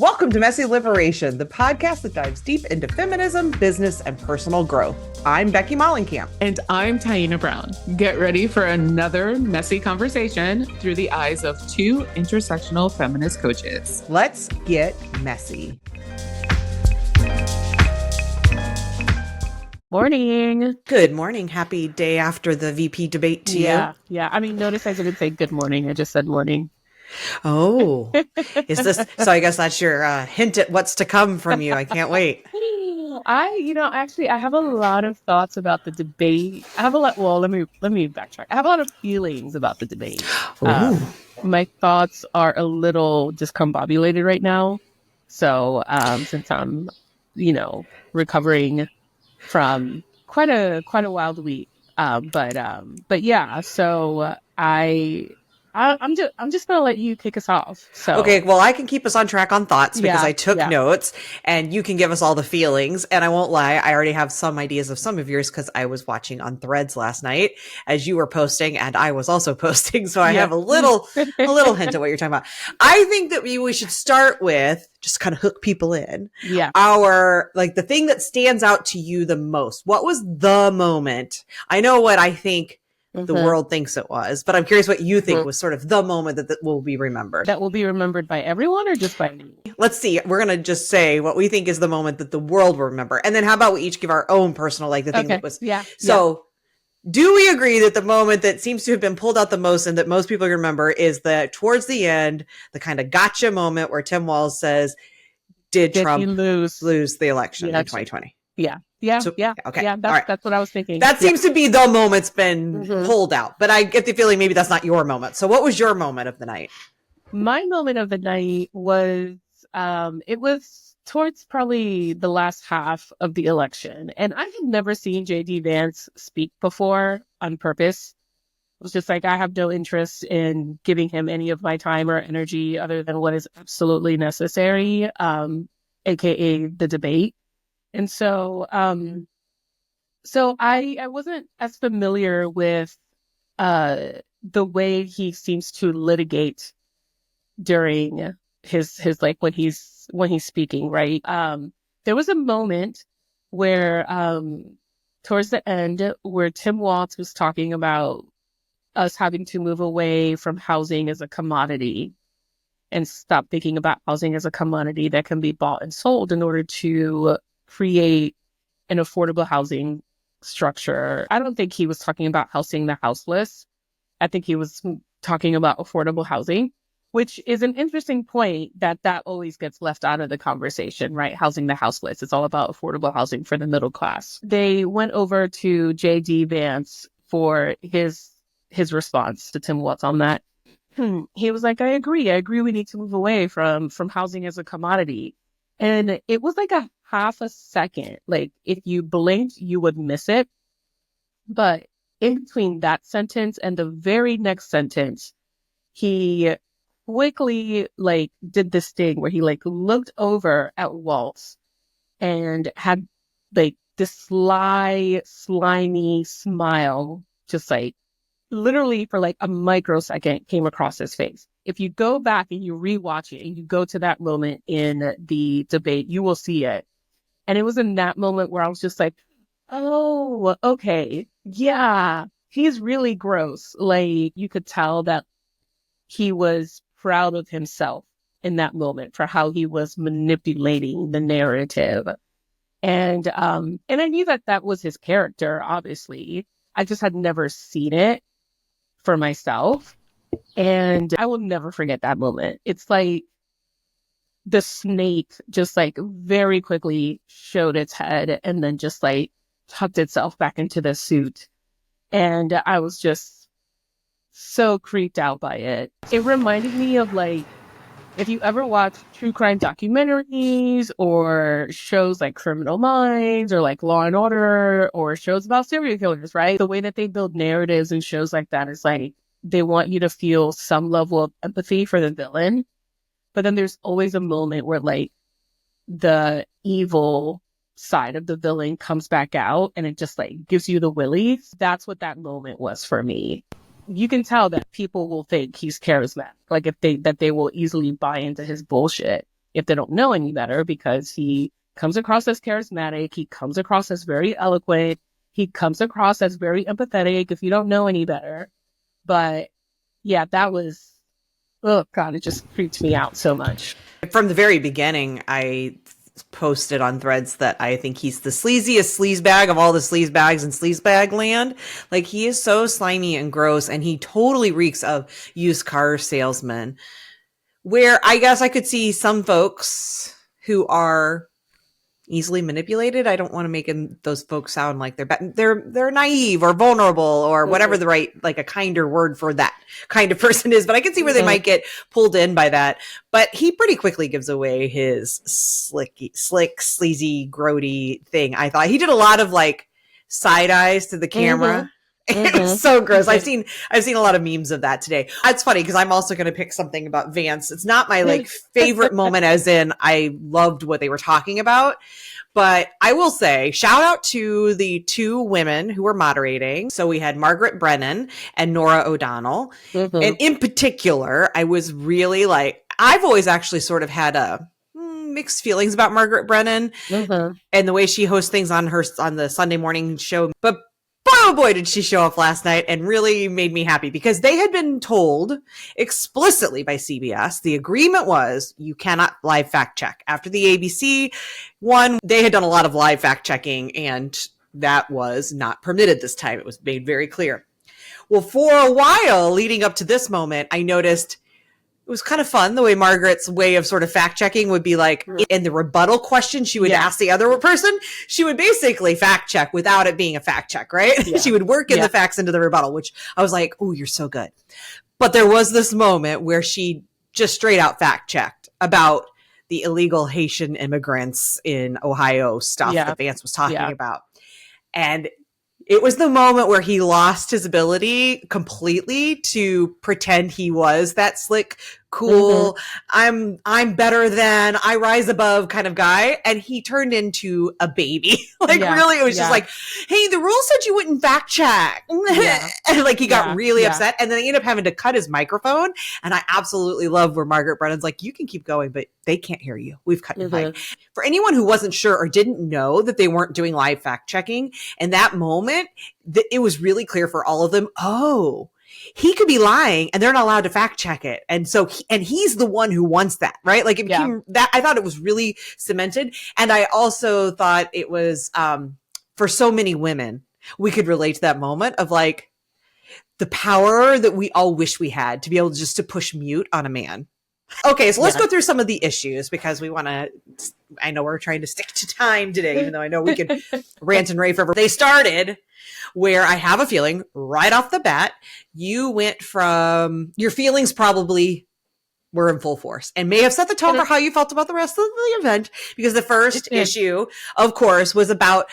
Welcome to Messy Liberation, the podcast that dives deep into feminism, business, and personal growth. I'm Becky Mollenkamp. And I'm Taina Brown. Get ready for another messy conversation through the eyes of two intersectional feminist coaches. Let's get messy. Morning. Good morning. Happy day after the VP debate to you. Yeah. I mean, notice I didn't say good morning. I just said morning. Oh, is this, so I guess that's your hint at what's to come from you. I can't wait. I have a lot of thoughts about the debate. Let me backtrack. I have a lot of feelings about the debate. My thoughts are a little discombobulated right now. So, since I'm, recovering from quite a wild week. But yeah, so I'm just gonna let you kick us off. So okay, well, I can keep us on track on thoughts because I took notes, and you can give us all the feelings. And I won't lie, I already have some ideas of some of yours because I was watching on Threads last night as you were posting, and I was also posting, so I have a little hint of what you're talking about. I think that we should start with just kind of hook people in. Yeah, the thing that stands out to you the most. What was the moment? I know what I think the world thinks it was, but I'm curious what you think was sort of the moment that will be remembered. That will be remembered by everyone or just by me? Let's see. We're going to just say what we think is the moment that the world will remember. And then how about we each give our own personal, the thing that was. Yeah. So do we agree that the moment that seems to have been pulled out the most and that most people remember is that towards the end, the kind of gotcha moment where Tim Walz says, did Trump lose the election in 2020? Yeah. Okay. Yeah, that's what I was thinking. That seems to be the moment's been pulled out, but I get the feeling maybe that's not your moment. So what was your moment of the night? My moment of the night was, it was towards probably the last half of the election. And I had never seen JD Vance speak before on purpose. It was just like, I have no interest in giving him any of my time or energy other than what is absolutely necessary, aka the debate. And so, I wasn't as familiar with, the way he seems to litigate during his when he's speaking, right? There was a moment where, towards the end where Tim Walz was talking about us having to move away from housing as a commodity and stop thinking about housing as a commodity that can be bought and sold in order to create an affordable housing structure. I don't think he was talking about housing the houseless. I think he was talking about affordable housing, which is an interesting point that always gets left out of the conversation, right? Housing the houseless. It's all about affordable housing for the middle class. They went over to JD Vance for his response to Tim Walz on that. He was like, I agree we need to move away from housing as a commodity. And it was like a half a second. Like, if you blinked, you would miss it. But in between that sentence and the very next sentence, he quickly did this thing where he looked over at Walz and had this sly, slimy smile, just literally for a microsecond came across his face. If you go back and you rewatch it and you go to that moment in the debate, you will see it. And it was in that moment where I was just like, oh, okay. Yeah, he's really gross. You could tell that he was proud of himself in that moment for how he was manipulating the narrative. And I knew that was his character, obviously. I just had never seen it for myself. And I will never forget that moment. It's like the snake just very quickly showed its head and then just tucked itself back into the suit. And I was just so creeped out by it. It reminded me of if you ever watch true crime documentaries or shows like Criminal Minds or Law and Order or shows about serial killers, right? The way that they build narratives and shows like that is they want you to feel some level of empathy for the villain. But then there's always a moment where the evil side of the villain comes back out and it just gives you the willies. That's what that moment was for me. You can tell that people will think he's charismatic, if they will easily buy into his bullshit. if they don't know any better, because he comes across as charismatic, he comes across as very eloquent, he comes across as very empathetic if you don't know any better. But yeah, that was, oh God, it just creeped me out so much. From the very beginning, I posted on Threads that I think he's the sleaziest sleazebag of all the sleazebags in sleazebag land. Like, he is so slimy and gross, and he totally reeks of used car salesman. Where I guess I could see some folks who are easily manipulated. I don't want to make those folks sound like they're naive or vulnerable or whatever the right, like a kinder word for that kind of person is. But I can see where they might get pulled in by that. But he pretty quickly gives away his slick, sleazy, grody thing. I thought he did a lot of like side eyes to the camera. It was so gross. I've seen a lot of memes of that today. It's funny because I'm also going to pick something about Vance. It's not my like favorite moment, as in I loved what they were talking about. But I will say, shout out to the two women who were moderating. So we had Margaret Brennan and Norah O'Donnell. And in particular, I was really like, I've always actually sort of had a mixed feelings about Margaret Brennan and the way she hosts things on the Sunday morning show. But oh boy, did she show up last night and really made me happy, because they had been told explicitly by CBS, the agreement was you cannot live fact check. After the ABC one, they had done a lot of live fact checking, and that was not permitted this time. It was made very clear. Well, for a while leading up to this moment, I noticed it was kind of fun the way Margaret's way of sort of fact checking would be like, in the rebuttal question she would ask the other person, she would basically fact check without it being a fact check, right? Yeah. She would work in the facts into the rebuttal, which I was like, oh, you're so good. But there was this moment where she just straight out fact checked about the illegal Haitian immigrants in Ohio stuff that Vance was talking about. And it was the moment where he lost his ability completely to pretend he was that slick, cool, I'm better than, I rise above kind of guy. And he turned into a baby. Really, it was just like, hey, the rule said you wouldn't fact check. And like, he got really upset. And then they ended up having to cut his microphone. And I absolutely love where Margaret Brennan's like, you can keep going, but they can't hear you. We've cut your mic. For anyone who wasn't sure or didn't know that they weren't doing live fact checking, in that moment, it was really clear for all of them, oh, he could be lying and they're not allowed to fact check it. And so, he's the one who wants that, right? Like, it became that. I thought it was really cemented. And I also thought it was, for so many women, we could relate to that moment of like the power that we all wish we had to be able just to push mute on a man. Okay, so let's go through some of the issues, because I know we're trying to stick to time today, even though I know we could rant and rave forever. They started where I have a feeling right off the bat, you went from your feelings probably were in full force and may have set the tone for how you felt about the rest of the event, because the first issue, of course, was about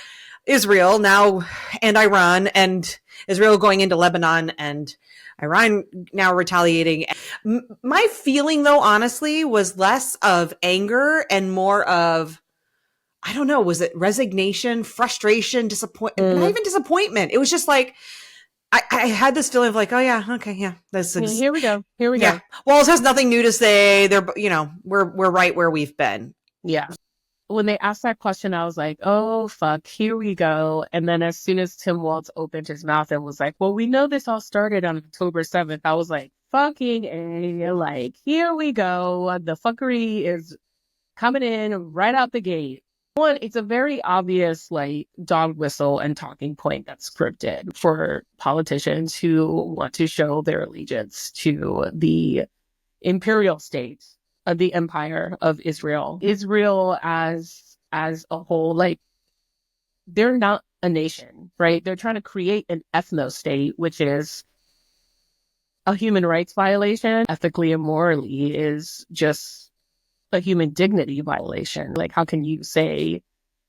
Israel now and Iran, and Israel going into Lebanon and Iran now retaliating. My feeling, though, honestly, was less of anger and more of, I don't know, was it resignation, frustration, disappointment? Not even disappointment. It was just like, I had this feeling of like, oh yeah, okay, yeah, here we go. Walz has nothing new to say. We're right where we've been. Yeah. When they asked that question, I was like, oh, fuck, here we go. And then as soon as Tim Walz opened his mouth and was like, well, we know this all started on October 7th. I was like, fucking A, like, here we go. The fuckery is coming in right out the gate. One, it's a very obvious, like, dog whistle and talking point that's scripted for politicians who want to show their allegiance to the imperial state of the empire of Israel. Israel as a whole, like, they're not a nation, right? They're trying to create an ethno-state, which is a human rights violation. Ethically and morally is just a human dignity violation. Like, how can you say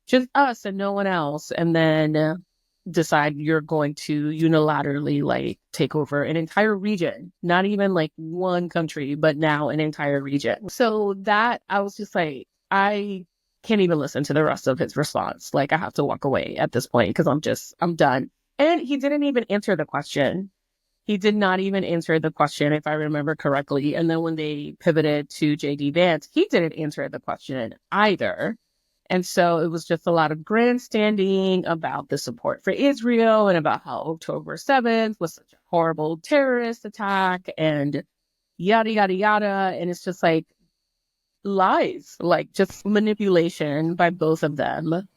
just us and no one else, and then decide you're going to unilaterally, like, take over an entire region, not even like one country, but now an entire region. So that, I was just like, I can't even listen to the rest of his response. Like, I have to walk away at this point because I'm done. And he didn't even answer the question. He did not even answer the question, if I remember correctly. And then when they pivoted to JD Vance, he didn't answer the question either. And so it was just a lot of grandstanding about the support for Israel and about how October 7th was such a horrible terrorist attack and yada, yada, yada. And it's just like lies, like just manipulation by both of them.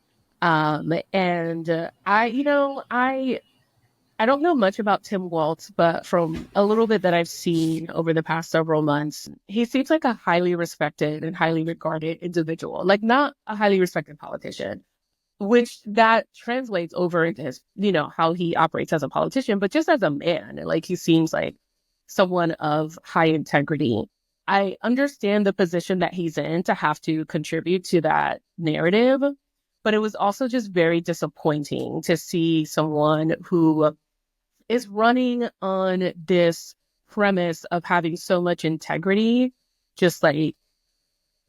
I don't know much about Tim Walz, but from a little bit that I've seen over the past several months, he seems like a highly respected and highly regarded individual, like not a highly respected politician, which that translates over into his, how he operates as a politician, but just as a man, like he seems like someone of high integrity. I understand the position that he's in to have to contribute to that narrative, but it was also just very disappointing to see someone who is running on this premise of having so much integrity, just like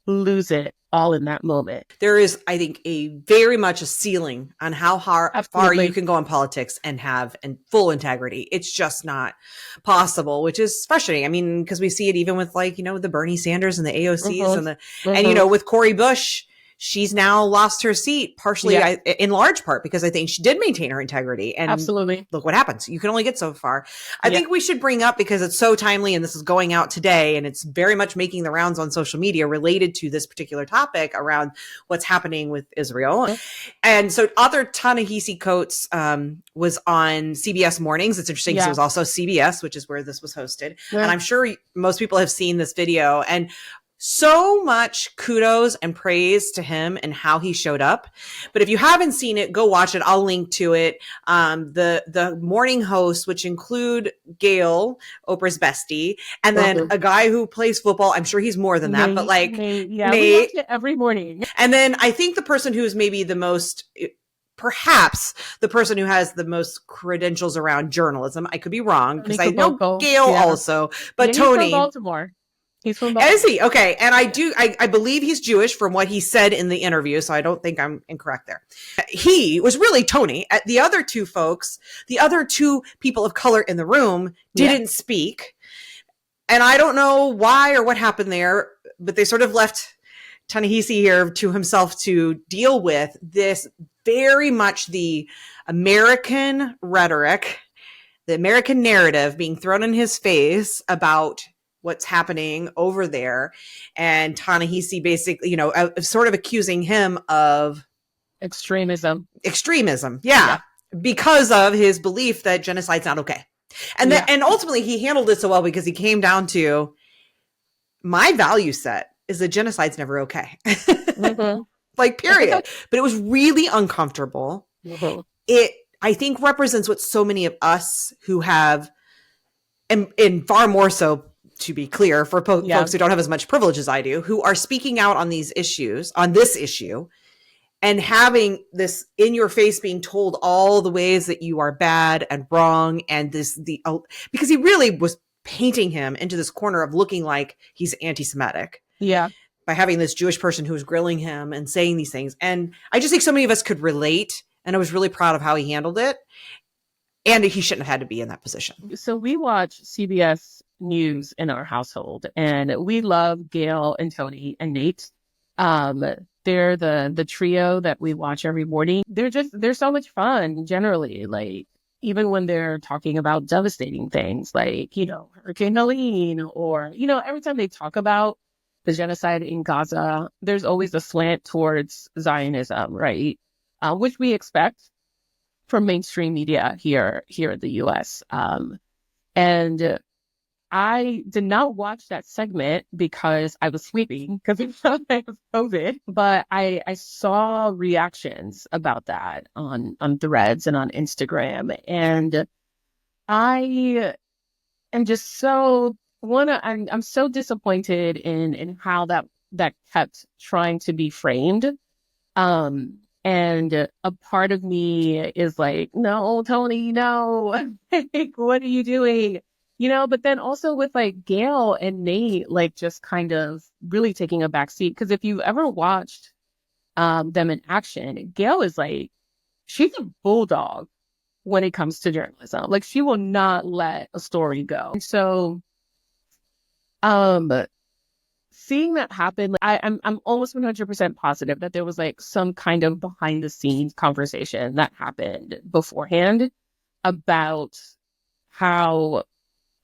lose it all in that moment. There is, I think, a very much a ceiling on how far you can go in politics and have full integrity. It's just not possible, which is frustrating. I mean, because we see it even with the Bernie Sanders and the AOCs and with Cori Bush. She's now lost her seat, partially in large part because I think she did maintain her integrity. And absolutely, look what happens. You can only get so far. I think we should bring up, because it's so timely and this is going out today and it's very much making the rounds on social media related to this particular topic around what's happening with Israel. And so author Ta-Nehisi Coates was on CBS Mornings. It's interesting because it was also CBS, which is where this was hosted. And I'm sure most people have seen this video. And so much kudos and praise to him and how he showed up. But if you haven't seen it, go watch it. I'll link to it. The morning hosts, which include Gail, Oprah's bestie, and then a guy who plays football. I'm sure he's more than that, but Nate. We watch it every morning. And then I think the person who's maybe perhaps the person who has the most credentials around journalism. I could be wrong because I know Gail also, but Tony. He's from Baltimore. Is he? Okay. And I believe he's Jewish from what he said in the interview. So I don't think I'm incorrect there. He was really Tony. The other two folks, the other two people of color in the room didn't speak. And I don't know why or what happened there, but they sort of left Ta-Nehisi here to himself to deal with this very much the American rhetoric, the American narrative being thrown in his face about what's happening over there. And Ta-Nehisi basically, sort of accusing him of extremism. Yeah. Because of his belief that genocide's not okay. And and ultimately he handled it so well because he came down to my value set is that genocide's never okay. Like, period. But it was really uncomfortable. It, I think, represents what so many of us who have, and far more so, to be clear, for folks who don't have as much privilege as I do, who are speaking out on these issues, on this issue, and having this in your face being told all the ways that you are bad and wrong, and because he really was painting him into this corner of looking like he's anti-Semitic. Yeah. By having this Jewish person who was grilling him and saying these things. And I just think so many of us could relate, and I was really proud of how he handled it. And he shouldn't have had to be in that position. So we watch CBS News in our household, and we love Gail and Tony and Nate. They're the trio that we watch every morning. They're so much fun generally. Like, even when they're talking about devastating things like, Hurricane Helene, or, every time they talk about the genocide in Gaza, there's always a slant towards Zionism, right? Which we expect from mainstream media here in the U.S. And I did not watch that segment because I was sleeping because it was COVID, but I saw reactions about that on Threads and on Instagram, and I am just I'm so disappointed in how that kept trying to be framed. And a part of me is like, no, Tony, no, like, what are you doing? But then also with like Gail and Nate, like just kind of really taking a back seat. Because if you've ever watched them in action, Gail is like, she's a bulldog. when it comes to journalism. Like, she will not let a story go. And so, seeing that happen, like, I'm almost 100% positive that there was like some kind of behind the scenes conversation that happened beforehand about how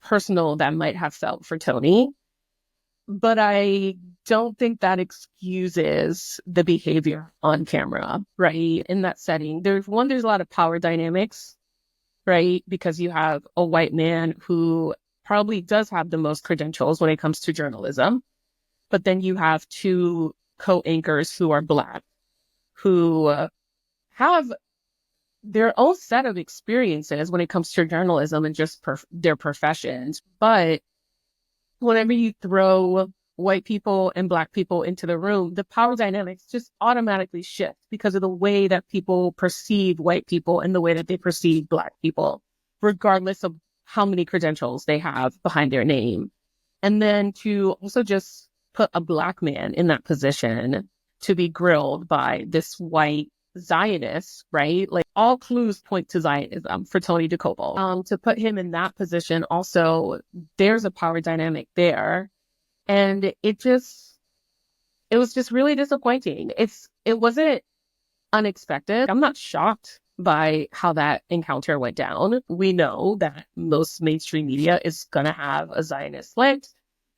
personal that might have felt for Tony. But I don't think that excuses the behavior on camera, right? In that setting, there's a lot of power dynamics, right? Because you have a white man who probably does have the most credentials when it comes to journalism. But then you have two co-anchors who are Black, who have their own set of experiences when it comes to journalism and just their professions. But whenever you throw white people and Black people into the room, the power dynamics just automatically shift because of the way that people perceive white people and the way that they perceive Black people, regardless of how many credentials they have behind their name. And then to also just put a Black man in that position to be grilled by this white Zionist, right? Like, all clues point to Zionism for Tony DeCoppel. To put him in that position, also, there's a power dynamic there. And it was just really disappointing. It wasn't unexpected. I'm not shocked by how that encounter went down. We know that most mainstream media is going to have a Zionist slant.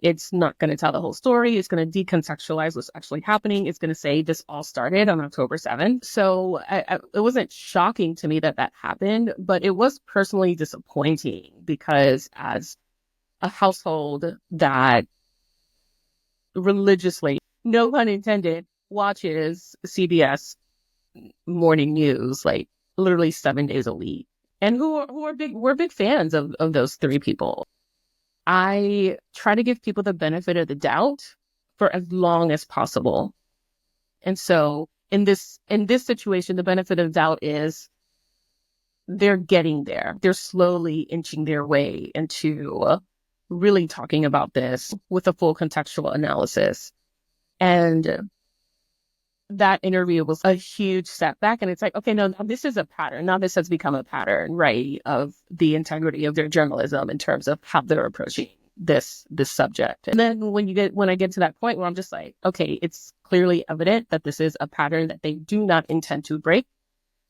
It's not going to tell the whole story. It's going to decontextualize what's actually happening. It's going to say this all started on October 7th. So it wasn't shocking to me that happened, but it was personally disappointing because as a household that religiously, no pun intended, watches CBS morning news like literally 7 days a week, and we're big fans of those three people. I try to give people the benefit of the doubt for as long as possible. And so in this situation, the benefit of doubt is they're getting there. They're slowly inching their way into really talking about this with a full contextual analysis. And that interview was a huge setback. And it's like, okay, no, this is a pattern. Now this has become a pattern, right, of the integrity of their journalism in terms of how they're approaching this subject. And then when I get to that point where I'm just like, okay, it's clearly evident that this is a pattern that they do not intend to break,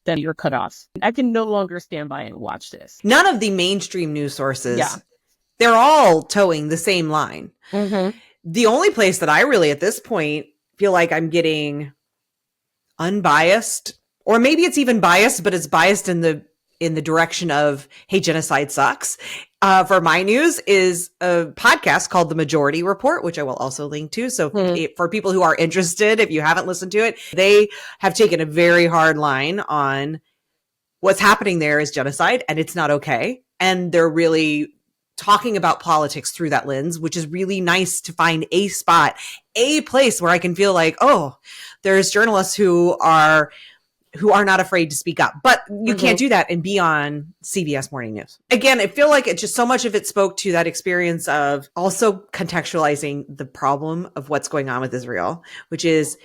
then you're cut off. I can no longer stand by and watch this. None of the mainstream news sources, they're all towing the same line. Mm-hmm. The only place that I really at this point feel like I'm getting unbiased, or maybe it's even biased, but it's biased in the direction of, hey, genocide sucks. For my news is a podcast called The Majority Report, which I will also link to. So for people who are interested, if you haven't listened to it, they have taken a very hard line on what's happening there is genocide and it's not okay. And they're really talking about politics through that lens, which is really nice to find a spot, a place where I can feel like, oh, there's journalists who are not afraid to speak up, but you can't do that and be on CBS Morning News. Again, I feel like it's just so much of it spoke to that experience of also contextualizing the problem of what's going on with Israel, which is,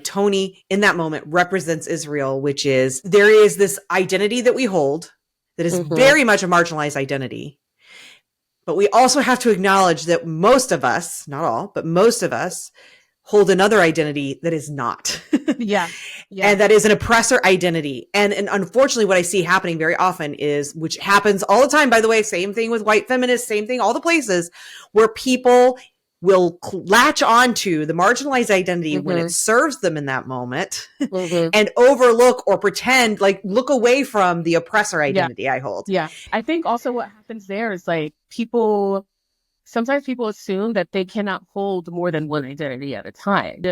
Tony in that moment represents Israel, which is there is this identity that we hold that is very much a marginalized identity. But we also have to acknowledge that most of us, not all, but most of us hold another identity that is not. Yeah. And that is an oppressor identity. And unfortunately, what I see happening very often is, which happens all the time, by the way, same thing with white feminists, same thing, all the places where people will latch onto the marginalized identity when it serves them in that moment and overlook or pretend, like look away from the oppressor identity I hold. Yeah. I think also what happens there is like sometimes people assume that they cannot hold more than one identity at a time.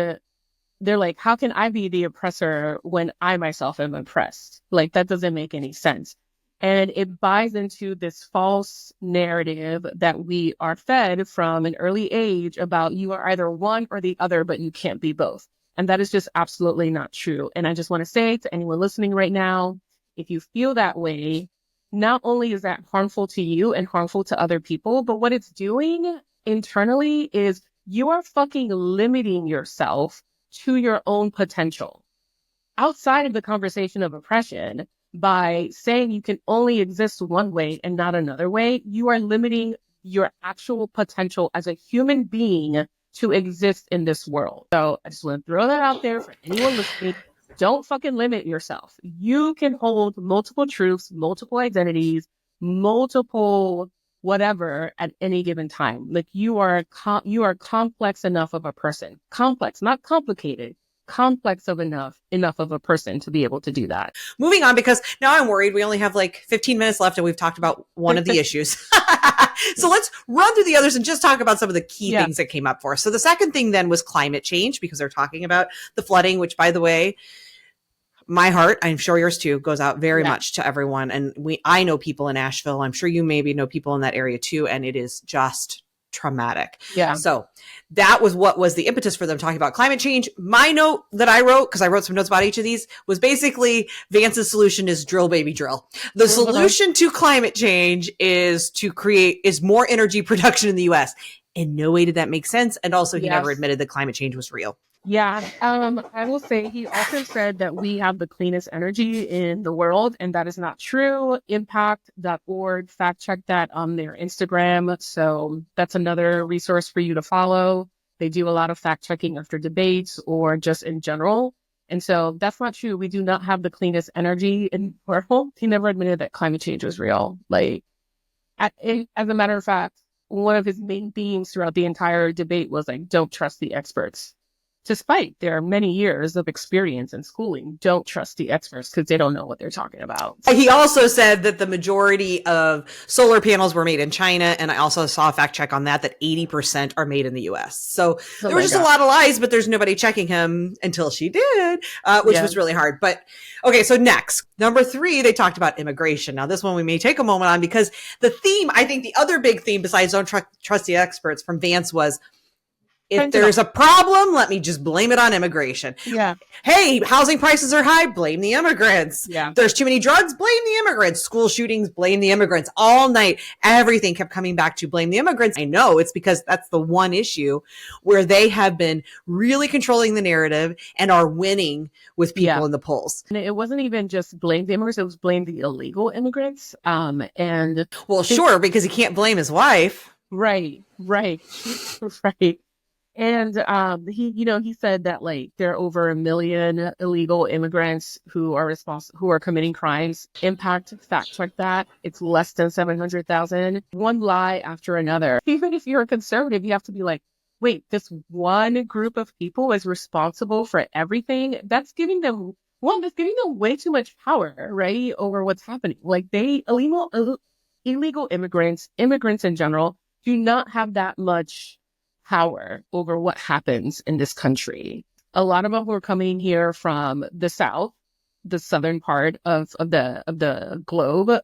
They're like, how can I be the oppressor when I myself am oppressed? Like, that doesn't make any sense. And it buys into this false narrative that we are fed from an early age about you are either one or the other, but you can't be both. And that is just absolutely not true. And I just want to say to anyone listening right now, if you feel that way, not only is that harmful to you and harmful to other people, but what it's doing internally is you are fucking limiting yourself to your own potential. Outside of the conversation of oppression, by saying you can only exist one way and not another way, you are limiting your actual potential as a human being to exist in this world. So I just want to throw that out there for anyone listening. Don't fucking limit yourself. You can hold multiple truths, multiple identities, multiple whatever at any given time. Like you are complex enough of a person. Complex, not complicated. Complex enough of a person to be able to do that. Moving on, because now I'm worried we only have like 15 minutes left and we've talked about one of the issues. So let's run through the others and just talk about some of the key things that came up for us. So the second thing then was climate change, because they're talking about the flooding, which, by the way, my heart, I'm sure yours too, goes out very much to everyone. And I know people in Asheville. I'm sure you maybe know people in that area too. And it is just traumatic. Yeah. So that was what was the impetus for them talking about climate change. My note that I wrote, because I wrote some notes about each of these, was basically Vance's solution is drill, baby, drill. The solution to climate change is more energy production in the US. In no way did that make sense. And also he never admitted that climate change was real. Yeah. I will say he also said that we have the cleanest energy in the world, and that is not true. Impact.org fact check that on their Instagram. So that's another resource for you to follow. They do a lot of fact checking after debates or just in general. And so that's not true. We do not have the cleanest energy in the world. He never admitted that climate change was real. Like, as a matter of fact, one of his main themes throughout the entire debate was like, don't trust the experts. Despite their many years of experience and schooling, don't trust the experts because they don't know what they're talking about. He also said that the majority of solar panels were made in China. And I also saw a fact check on that 80% are made in the US. So there was just a lot of lies, but there's nobody checking him until she did, which was really hard. But okay, so next, number 3, they talked about immigration. Now this one we may take a moment on, because the theme, I think the other big theme besides don't trust the experts from Vance was, if there's a problem, let me just blame it on immigration. Yeah. Hey, housing prices are high, blame the immigrants. Yeah. There's too many drugs, blame the immigrants. School shootings, blame the immigrants. All night, everything kept coming back to blame the immigrants. I know it's because that's the one issue where they have been really controlling the narrative and are winning with people in the polls. And it wasn't even just blame the immigrants, it was blame the illegal immigrants. Sure, because he can't blame his wife. Right. Right. And he said that like there are over 1 million illegal immigrants who are committing crimes. Impact fact check that. It's less than 700,000. One lie after another. Even if you're a conservative, you have to be like, wait, this one group of people is responsible for everything. That's giving them way too much power, right, over what's happening. Like illegal immigrants in general, do not have that much power over what happens in this country. A lot of them who are coming here from the South, the southern part of the globe,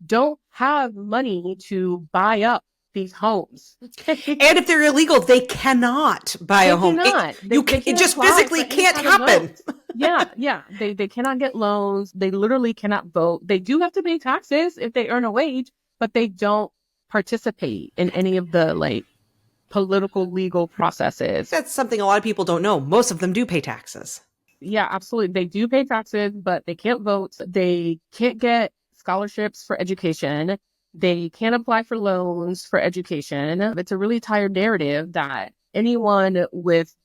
don't have money to buy up these homes. And if they're illegal, they cannot buy a home. It just physically can't happen. Yeah. They cannot get loans. They literally cannot vote. They do have to pay taxes if they earn a wage, but they don't participate in any of the like political legal processes. That's something a lot of people don't know. Most of them do pay taxes. Yeah, absolutely. They do pay taxes, but they can't vote. They can't get scholarships for education. They can't apply for loans for education. It's a really tired narrative that anyone with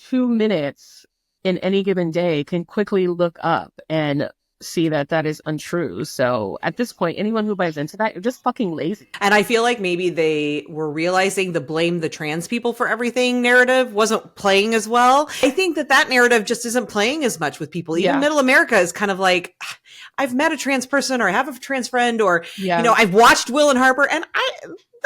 2 minutes in any given day can quickly look up and see that is untrue. So at this point, anyone who buys into that, you're just fucking lazy. And I feel like maybe they were realizing the blame the trans people for everything narrative wasn't playing as well. I think that narrative just isn't playing as much with people. Even middle America is kind of like, I've met a trans person, or I have a trans friend, or, I've watched Will and Harper, and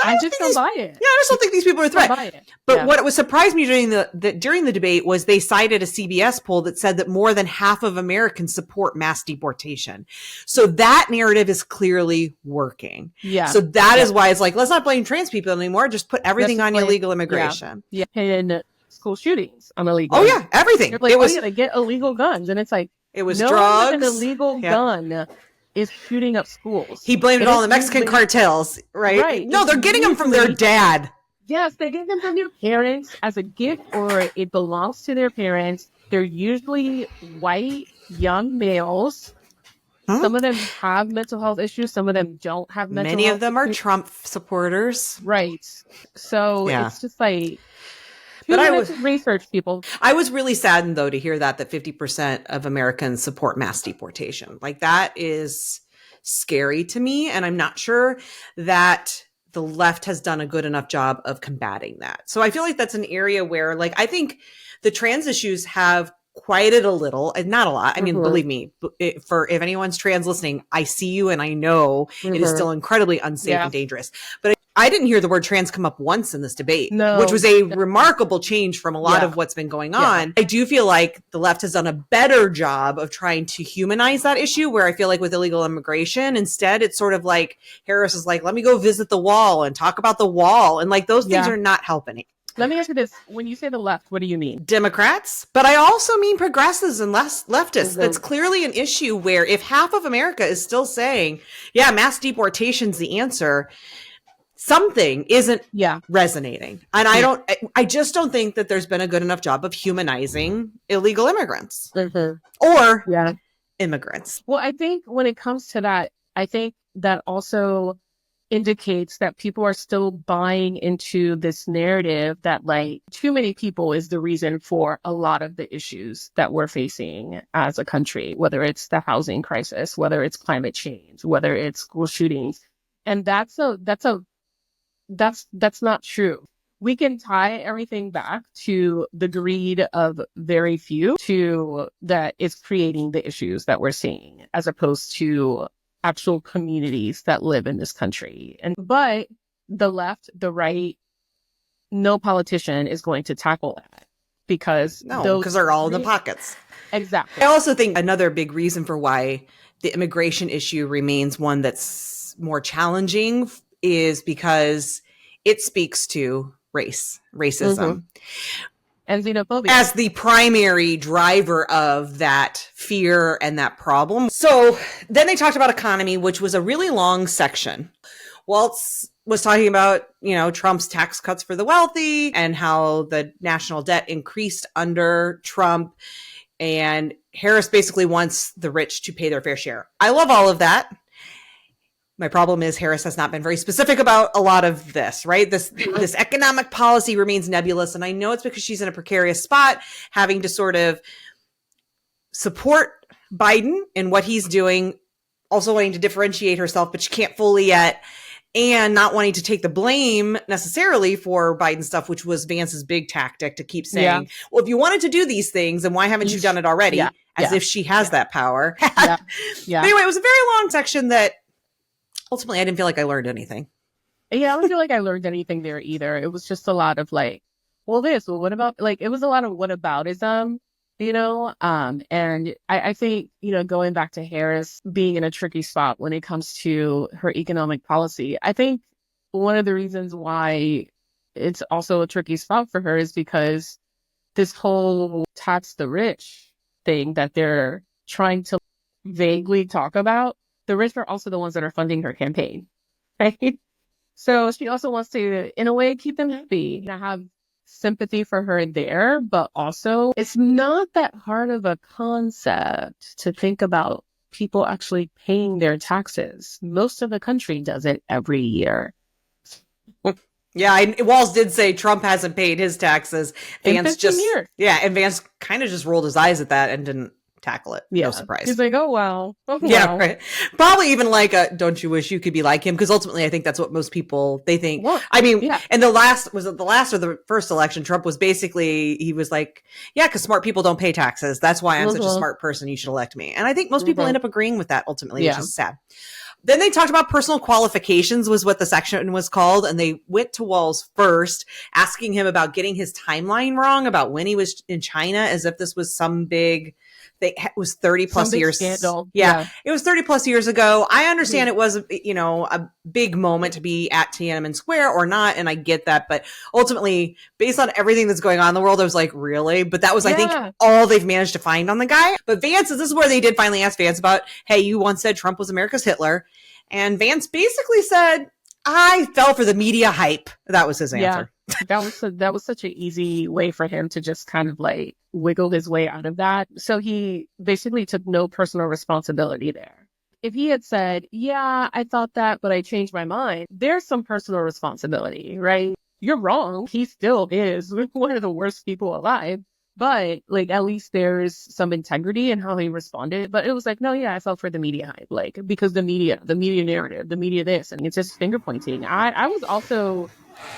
I just don't buy it. Yeah, I just don't think these people are a threat. But what was surprised me during the debate was they cited a CBS poll that said that more than half of Americans support mass deportation. So that narrative is clearly working. Yeah. So that is why it's like, let's not blame trans people anymore. Just put everything on illegal immigration. Yeah. And school shootings on illegal. Oh yeah, everything. Like, they get illegal guns, and it's like it was drugs. An illegal gun is shooting up schools. He blamed it all on the Mexican cartels, right? Right. No, they're getting them from their dad. Yes, they get them from their parents as a gift, or it belongs to their parents. They're usually white young males Some of them have mental health issues. Some of them don't have mental health Many of them are issues. Trump supporters. Right. So Yeah. it's just like, but I was research people. I was really saddened though to hear that 50% of Americans support mass deportation. Like that is scary to me. And I'm not sure that the left has done a good enough job of combating that. So I feel like that's an area where like, I think the trans issues have quieted a little and not a lot. I mean, believe me, if anyone's trans listening, I see you and I know it is still incredibly unsafe and dangerous. But I didn't hear the word trans come up once in this debate, which was a remarkable change from a lot of what's been going on. I do feel like the left has done a better job of trying to humanize that issue, where I feel like with illegal immigration, instead, it's sort of like Harris is like, let me go visit the wall and talk about the wall. And like those things are not helping. Let me ask you this. When you say the left, what do you mean? Democrats, but I also mean progressives and leftists. That's clearly an issue where if half of America is still saying, yeah, mass deportation's the answer, something isn't resonating. And I just don't think that there's been a good enough job of humanizing illegal immigrants or immigrants. Well, I think when it comes to that, I think that also indicates that people are still buying into this narrative that like too many people is the reason for a lot of the issues that we're facing as a country, whether it's the housing crisis, whether it's climate change, whether it's school shootings. And that's not true. We can tie everything back to the greed of very few to that is creating the issues that we're seeing, as opposed to actual communities that live in this country. But the left, the right, no politician is going to tackle that because they're all in the pockets. Exactly. I also think another big reason for why the immigration issue remains one that's more challenging is because it speaks to racism. And xenophobia as the primary driver of that fear and that problem. So then they talked about economy, which was a really long section. Walz was talking about, Trump's tax cuts for the wealthy and how the national debt increased under Trump. And Harris basically wants the rich to pay their fair share. I love all of that. My problem is Harris has not been very specific about a lot of this, right? This economic policy remains nebulous. And I know it's because she's in a precarious spot, having to sort of support Biden in what he's doing, also wanting to differentiate herself, but she can't fully yet, and not wanting to take the blame necessarily for Biden stuff, which was Vance's big tactic to keep saying, well, if you wanted to do these things, then why haven't you done it already? As if she has that power. Anyway, it was a very long section that ultimately, I didn't feel like I learned anything. Yeah, I don't feel like I learned anything there either. It was just a lot of like, well, what about, like, it was a lot of whataboutism, and I think, going back to Harris being in a tricky spot when it comes to her economic policy, I think one of the reasons why it's also a tricky spot for her is because this whole tax the rich thing that they're trying to vaguely talk about, the rich are also the ones that are funding her campaign, right? So she also wants to, in a way, keep them happy. I have sympathy for her there, but also it's not that hard of a concept to think about people actually paying their taxes. Most of the country does it every year. Yeah, Walz did say Trump hasn't paid his taxes. Vance years. And Vance kind of just rolled his eyes at that and didn't tackle it. No surprise. He's like, oh, wow. Yeah, right. Probably even like don't you wish you could be like him? Because ultimately, I think that's what most people, they think. Well, I mean, and the last or the first election, Trump was basically, he was like, yeah, because smart people don't pay taxes. That's why I'm such a smart person. You should elect me. And I think most people end up agreeing with that ultimately, which is sad. Then they talked about personal qualifications was what the section was called. And they went to Walz first, asking him about getting his timeline wrong about when he was in China, as if this was some big, it was 30 plus years. Scandal. Yeah, it was 30 plus years ago. I understand it was, a big moment to be at Tiananmen Square or not. And I get that. But ultimately, based on everything that's going on in the world, I was like, really? But that was, I think, all they've managed to find on the guy. But Vance, this is where they did finally ask Vance about, hey, you once said Trump was America's Hitler. And Vance basically said, I fell for the media hype. That was his answer. That was such an easy way for him to just kind of like wiggle his way out of that. So he basically took no personal responsibility there. if he had said, yeah, I thought that, but I changed my mind, there's some personal responsibility, right? You're wrong. He still is one of the worst people alive. But like, at least there's some integrity in how he responded. But it was like, no, yeah, I fell for the media hype, like, because the media narrative, the media this, and it's just finger pointing. I was also,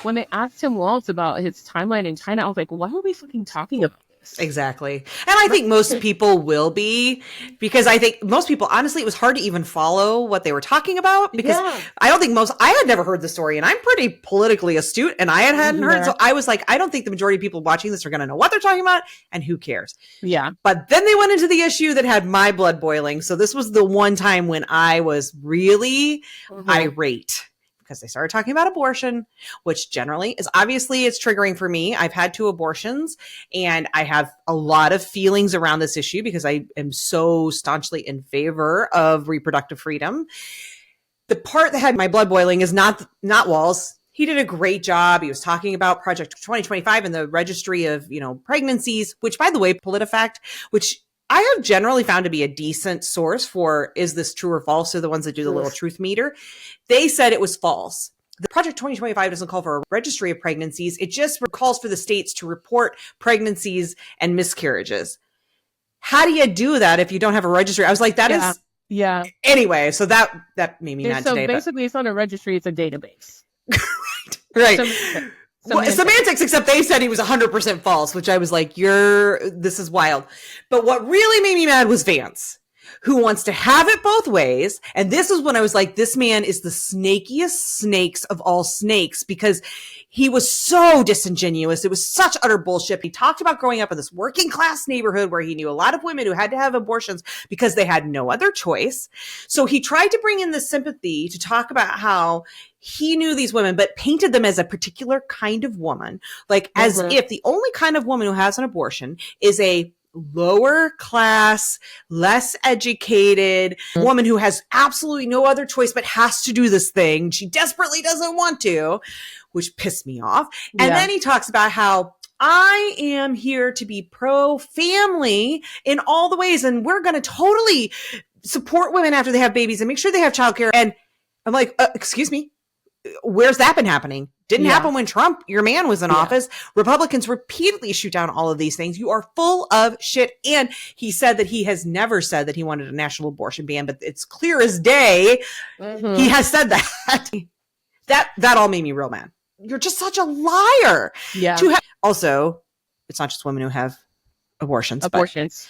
when they asked Tim Walz about his timeline in China, I was like, why are we fucking talking about this? Exactly. And I think most people will be, because I think most people, honestly, it was hard to even follow what they were talking about, because I don't think I had never heard the story, and I'm pretty politically astute, and I hadn't heard. So I was like, I don't think the majority of people watching this are going to know what they're talking about, and who cares? Yeah. But then they went into the issue that had my blood boiling. So this was the one time when I was really irate, because they started talking about abortion, which generally is obviously it's triggering for me. I've had 2 abortions, and I have a lot of feelings around this issue because I am so staunchly in favor of reproductive freedom. The part that had my blood boiling is not Walz. He did a great job. He was talking about Project 2025 and the registry of, pregnancies, which, by the way, PolitiFact, which I have generally found to be a decent source for, is this true or false? They're the ones that do the little truth meter. They said it was false. The Project 2025 doesn't call for a registry of pregnancies. It just calls for the states to report pregnancies and miscarriages. How do you do that if you don't have a registry? I was like, that is... Yeah. Anyway, so that made me mad today. So basically, it's not a registry, it's a database. Right. Semantics, except they said he was 100% false, which I was like, this is wild. But what really made me mad was Vance, who wants to have it both ways. And this is when I was like, this man is the snakiest snakes of all snakes, because he was so disingenuous. It was such utter bullshit. He talked about growing up in this working class neighborhood where he knew a lot of women who had to have abortions because they had no other choice. So he tried to bring in the sympathy to talk about how he knew these women, but painted them as a particular kind of woman, like as if the only kind of woman who has an abortion is a lower class, less educated woman who has absolutely no other choice but has to do this thing. She desperately doesn't want to, which pissed me off. And then he talks about how I am here to be pro-family in all the ways, and we're going to totally support women after they have babies and make sure they have childcare. And I'm like, excuse me, where's that been happening? Didn't happen when Trump, your man, was in office. Republicans repeatedly shoot down all of these things. You are full of shit. And he said that he has never said that he wanted a national abortion ban, but it's clear as day he has said that. That all made me real mad. You're just such a liar. Yeah. Also, it's not just women who have abortions.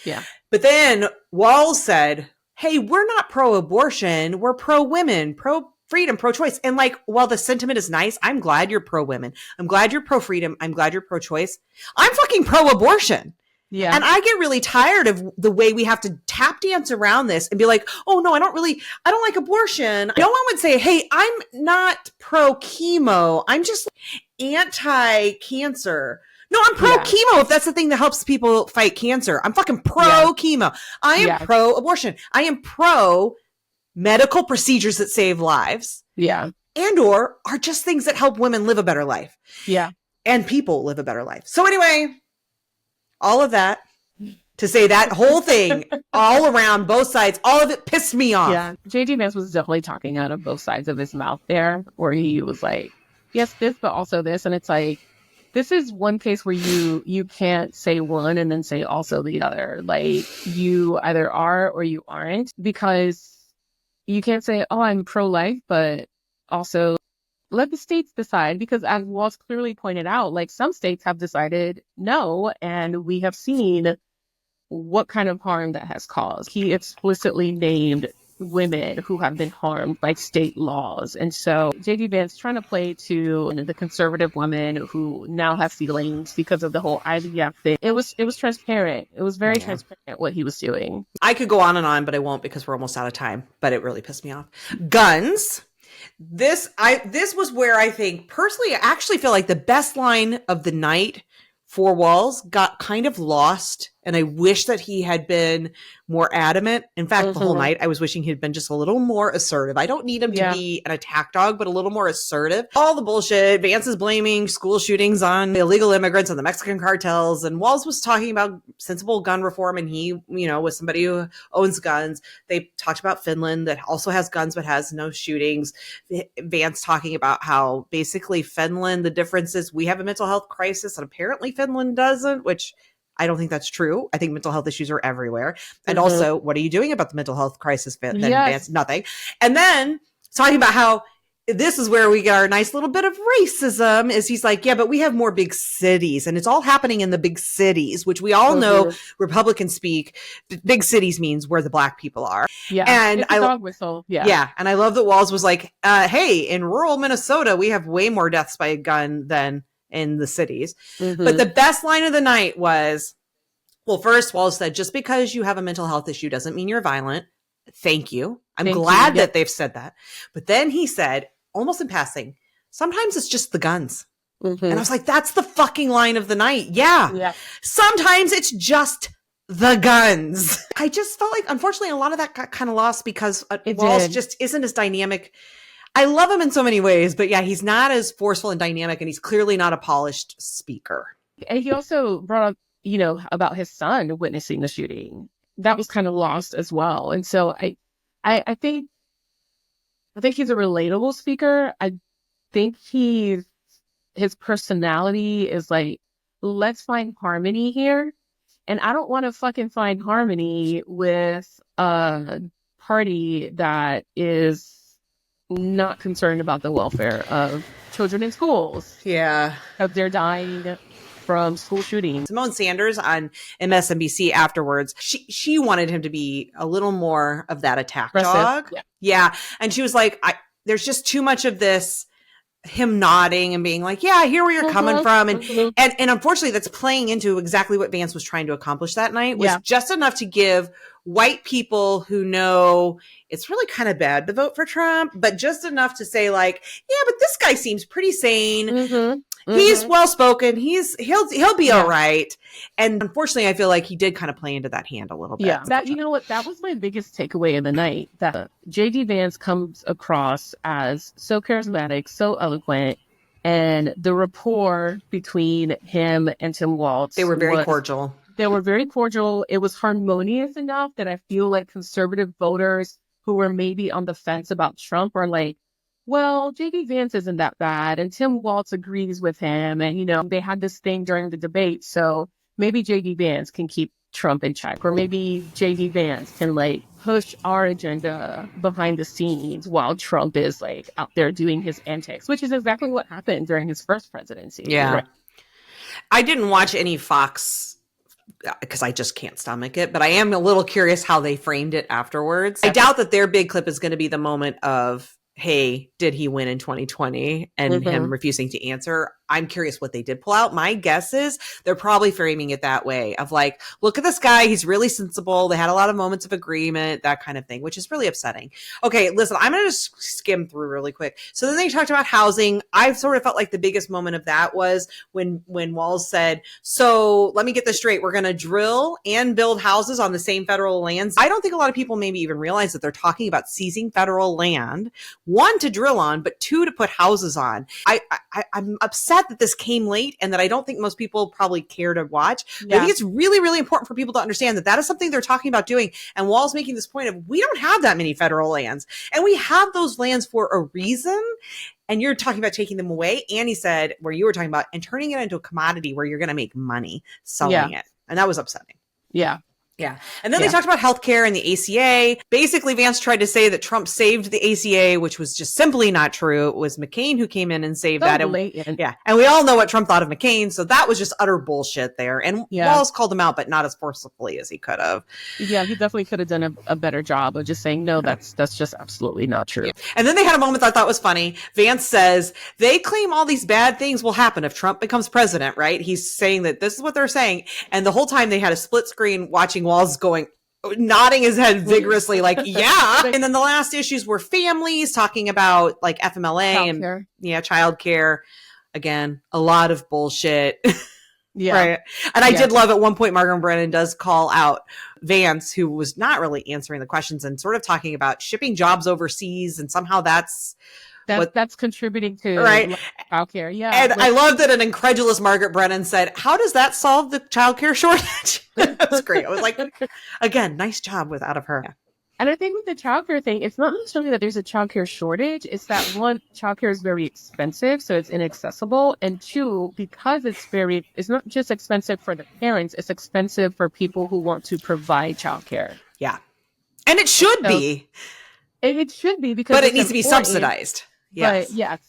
Yeah. But then Walz said, hey, we're not pro-abortion. We're pro-women, pro-freedom, pro-choice. And like, while the sentiment is nice, I'm glad you're pro-women. I'm glad you're pro-freedom. I'm glad you're pro-choice. I'm fucking pro-abortion. Yeah. And I get really tired of the way we have to tap dance around this and be like, oh no, I don't like abortion. No one would say, hey, I'm not pro-chemo. I'm just anti-cancer. No, I'm pro-chemo if that's the thing that helps people fight cancer. I'm fucking pro-chemo. I am pro-abortion. I am pro-medical procedures that save lives. Yeah. And or are just things that help women live a better life. Yeah. And people live a better life. So anyway, all of that to say that whole thing all around both sides, all of it pissed me off. Yeah. JD Vance was definitely talking out of both sides of his mouth there, where he was like, yes, this, but also this. And it's like, this is one case where you can't say one and then say also the other. Like, you either are or you aren't, because you can't say, oh, I'm pro-life, but also let the states decide, because as Walz clearly pointed out, like, some states have decided no, and we have seen what kind of harm that has caused. He explicitly named women who have been harmed by state laws. And so JD Vance trying to play to the conservative women who now have feelings because of the whole IVF thing. It was transparent. It was very transparent what he was doing. I could go on, but I won't because we're almost out of time. But it really pissed me off. Guns. This was where I think, personally, I actually feel like the best line of the night for Walz got kind of lost And I wish that he had been more adamant. In fact, the whole night I was wishing he'd been just a little more assertive. I don't need him to be an attack dog, but a little more assertive. All the bullshit. Vance is blaming school shootings on illegal immigrants and the Mexican cartels. And Walz was talking about sensible gun reform. And he, was somebody who owns guns. They talked about Finland that also has guns, but has no shootings. Vance talking about how basically Finland, the difference is we have a mental health crisis and apparently Finland doesn't, which I don't think that's true. I think mental health issues are everywhere. And also, what are you doing about the mental health crisis? Vance, nothing. And then talking about how this is where we get our nice little bit of racism is he's like, yeah, but we have more big cities and it's all happening in the big cities, which we all know Republicans speak. Big cities means where the Black people are. Yeah. And it's a dog whistle. Yeah. Yeah. And I love that Walz was like, hey, in rural Minnesota, we have way more deaths by a gun than in the cities. But the best line of the night was, well, first Walz said, just because you have a mental health issue doesn't mean you're violent. Thank you. I'm glad that they've said that. But then he said, almost in passing, sometimes it's just the guns. And I was like, that's the fucking line of the night. Yeah. Sometimes it's just the guns. I just felt like, unfortunately, a lot of that got kind of lost because Walz just isn't as dynamic. I love him in so many ways, but yeah, he's not as forceful and dynamic, and he's clearly not a polished speaker. And he also brought up, about his son witnessing the shooting. That was kind of lost as well. And so I think he's a relatable speaker. I think his personality is like, let's find harmony here. And I don't want to fucking find harmony with a party that is not concerned about the welfare of children in schools. Yeah. Because they're dying from school shootings. Simone Sanders on MSNBC afterwards, she wanted him to be a little more of that attack dog. Yeah. And she was like, there's just too much of this, him nodding and being like, yeah, I hear where you're coming from. And unfortunately, that's playing into exactly what Vance was trying to accomplish that night, was just enough to give white people who know it's really kind of bad to vote for Trump, but just enough to say like, yeah, but this guy seems pretty sane. He's well-spoken. He'll be all right. And unfortunately, I feel like he did kind of play into that hand a little bit. Yeah. That, that was my biggest takeaway of the night, that JD Vance comes across as so charismatic, so eloquent, and the rapport between him and Tim Walz. They were very cordial. They were very cordial. It was harmonious enough that I feel like conservative voters who were maybe on the fence about Trump are like, well, JD Vance isn't that bad. And Tim Walz agrees with him. And, they had this thing during the debate. So maybe JD Vance can keep Trump in check. Or maybe JD Vance can push our agenda behind the scenes while Trump is out there doing his antics, which is exactly what happened during his first presidency. Yeah. Right? I didn't watch any Fox because I just can't stomach it, but I am a little curious how they framed it afterwards. I doubt that their big clip is going to be the moment of, hey, did he win in 2020? And him refusing to answer. I'm curious what they did pull out. My guess is they're probably framing it that way of look at this guy. He's really sensible. They had a lot of moments of agreement, that kind of thing, which is really upsetting. Okay, listen, I'm going to just skim through really quick. So then they talked about housing. I sort of felt like the biggest moment of that was when Walz said, so let me get this straight. We're going to drill and build houses on the same federal lands. I don't think a lot of people maybe even realize that they're talking about seizing federal land, one, to drill on, but two, to put houses on. I'm upset that this came late and that I don't think most people probably care to watch. But I think it's really, really important for people to understand that is something they're talking about doing. And Walz making this point of, we don't have that many federal lands, and we have those lands for a reason. And you're talking about taking them away. And he said, where you were talking about, and turning it into a commodity where you're going to make money selling it. And that was upsetting. Yeah. Yeah. And then they talked about healthcare and the ACA. Basically, Vance tried to say that Trump saved the ACA, which was just simply not true. It was McCain who came in and saved that. And we all know what Trump thought of McCain. So that was just utter bullshit there. And Walz called him out, but not as forcefully as he could have. Yeah, he definitely could have done a better job of just saying, no, that's just absolutely not true. Yeah. And then they had a moment that I thought was funny. Vance says, they claim all these bad things will happen if Trump becomes president, right? He's saying that this is what they're saying. And the whole time they had a split screen watching Walz going, nodding his head vigorously, like, yeah. And then the last issues were families, talking about FMLA childcare. And childcare. Again, a lot of bullshit. Yeah. Right. And I did love at one point, Margaret and Brennan does call out Vance, who was not really answering the questions and sort of talking about shipping jobs overseas. And somehow that's contributing to childcare. Yeah. And I love that an incredulous Margaret Brennan said, how does that solve the childcare shortage? That was great. I was like, again, nice job out of her. And I think with the childcare thing, it's not necessarily that there's a childcare shortage. It's that one, childcare is very expensive, so it's inaccessible. And two, because it's not just expensive for the parents, it's expensive for people who want to provide childcare. Yeah. And it should be. It should be because but it needs to be subsidized. Yes. But yes.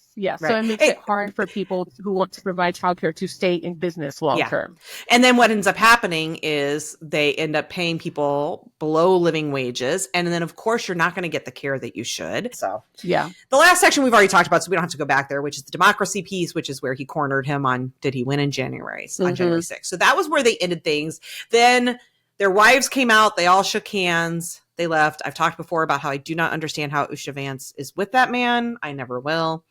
Right. So it makes it hard for people who want to provide childcare to stay in business long term. And then what ends up happening is they end up paying people below living wages. And then, of course, you're not going to get the care that you should. So, yeah. The last section we've already talked about, so we don't have to go back there, which is the democracy piece, which is where he cornered him on, did he win in January, on January 6th. So that was where they ended things. Then their wives came out. They all shook hands. They left. I've talked before about how I do not understand how Usha Vance is with that man. I never will.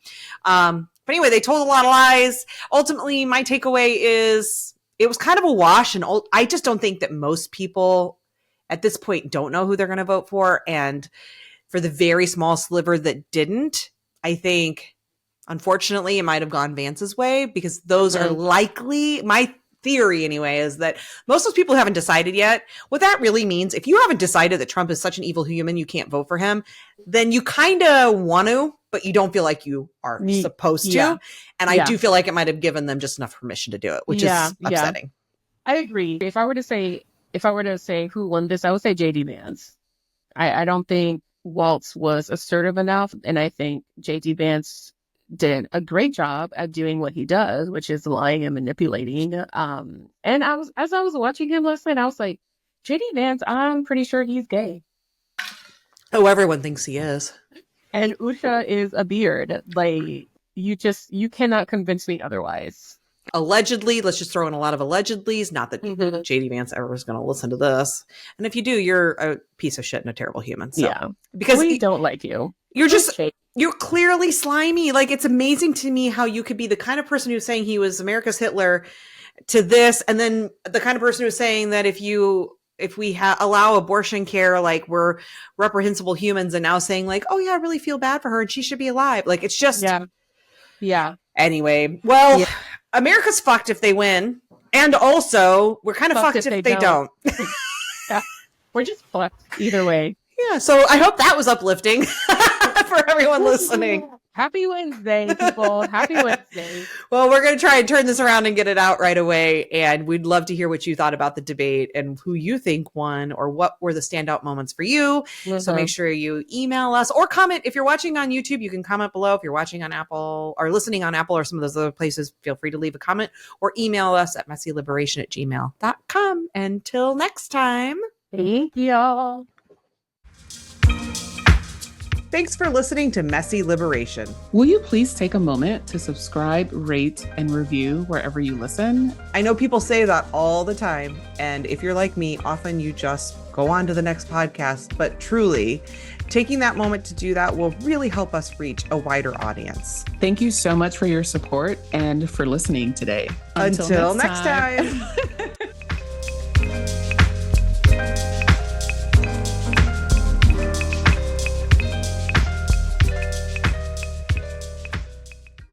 But anyway, they told a lot of lies. Ultimately, my takeaway is it was kind of a wash. And I just don't think that most people at this point don't know who they're going to vote for. And for the very small sliver that didn't, I think, unfortunately, it might have gone Vance's way because those are likely, my theory anyway, is that most of those people haven't decided yet. What that really means, if you haven't decided that Trump is such an evil human, you can't vote for him, then you kind of want to, but you don't feel like you are supposed to. And I do feel like it might have given them just enough permission to do it, which is upsetting. I agree. If I were to say who won this, I would say JD Vance. I don't think Walz was assertive enough, and I think JD Vance did a great job at doing what he does, which is lying and manipulating. And as I was watching him last night, I was like, JD Vance, I'm pretty sure he's gay. Oh, everyone thinks he is. And Usha is a beard. Like, you cannot convince me otherwise. Allegedly, let's just throw in a lot of allegedlys. Not that JD Vance ever was going to listen to this. And if you do, you're a piece of shit and a terrible human. So, because we don't like you. You're clearly slimy. Like, it's amazing to me how you could be the kind of person who's saying he was America's Hitler to this. And then the kind of person who's saying that if we allow abortion care, like we're reprehensible humans, and now saying like, oh yeah, I really feel bad for her and she should be alive. Like, it's just, yeah. Anyway, well, America's fucked if they win. And also we're kind of fucked if they don't. Yeah. We're just fucked either way. Yeah. So I hope that was uplifting for everyone listening. Happy Wednesday, people. Happy Wednesday. Well, we're going to try and turn this around and get it out right away. And we'd love to hear what you thought about the debate and who you think won or what were the standout moments for you. So make sure you email us or comment. If you're watching on YouTube, you can comment below. If you're watching on Apple or listening on Apple or some of those other places, feel free to leave a comment or email us at messyliberation@gmail.com. Until next time. Thank y'all. Thanks for listening to Messy Liberation. Will you please take a moment to subscribe, rate, and review wherever you listen? I know people say that all the time. And if you're like me, often you just go on to the next podcast. But truly, taking that moment to do that will really help us reach a wider audience. Thank you so much for your support and for listening today. Until next time.